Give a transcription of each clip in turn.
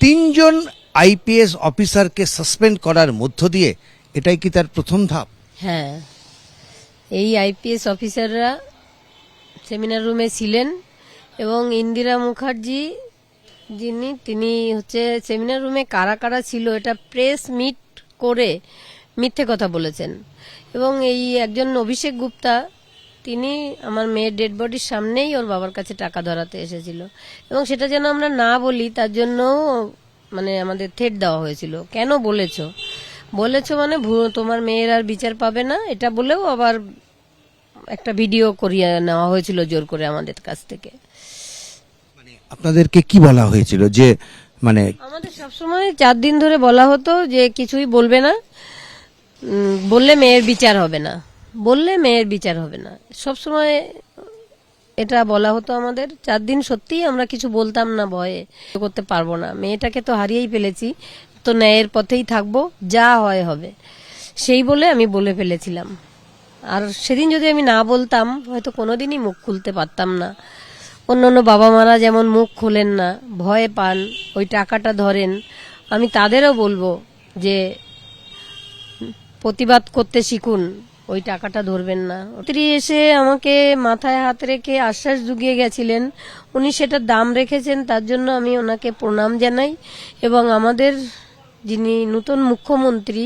তিনজন আইপিএস অফিসারকে সাসপেন্ড করার মধ্য দিয়ে এটাই কি তার প্রথম ধাপ? হ্যাঁ, এই আইপিএস অফিসাররা সেমিনার রুমে ছিলেন এবং ইন্দিরা মুখার্জি তিনি হচ্ছে সেমিনার রুমে কারা কারা ছিল এটা প্রেস মিট করে মিথ্যে কথা বলেছেন। এবং এই একজন অভিষেক গুপ্তা তিনি আমার মেয়ের ডেড বডির সামনেই ওর বাবার কাছে টাকা ধরাতে এসেছিল এবং সেটা যেন আমরা না বলি তার জন্য মানে আমাদের থ্রেট দেওয়া হয়েছিল। কেন বলেছো মানে তোমার মেয়ের আর বিচার পাবে না, এটা বলেও আবার একটা ভিডিও করিয়ে নেওয়া হয়েছিল জোর করে আমাদের কাছ থেকে। আপনাদেরকে কি বলা হয়েছিল? যে মানে আমাদের সবসময় 4 দিন ধরে বলা হতো যে কিছুই বলবে না, বললে মেয়ের বিচার হবে না, সবসময় এটা বলা হতো আমাদের। 4 দিন সত্যিই আমরা কিছু বলতাম না, ভয়ে করতে পারবো না, মেয়েটাকে তো হারিয়েই ফেলেছি, তো ন্যায়ের পথেই থাকবো, যা হয় হবে, সেই বলে আমি বলে ফেলেছিলাম। আর সেদিন যদি আমি না বলতাম হয়তো কোনোদিনই মুখ খুলতে পারতাম না। অন্য বাবা মারা যেমন মুখ খোলেন না, ভয় পান, ওই টাকাটা ধরেন, আমি তাদেরও বলবো যে প্রতিবাদ করতে শিখুন, ওই টাকাটা ধরবেন না। তিনি এসে আমাকে মাথায় হাত রেখে আশ্বাস জুগিয়ে গেছিলেন, উনি সেটার দাম রেখেছেন, তার জন্য আমি ওনাকে প্রণাম জানাই। এবং আমাদের যিনি নতুন মুখ্যমন্ত্রী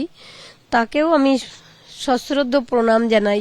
তাকেও আমি সশ্রদ্ধ প্রণাম জানাই।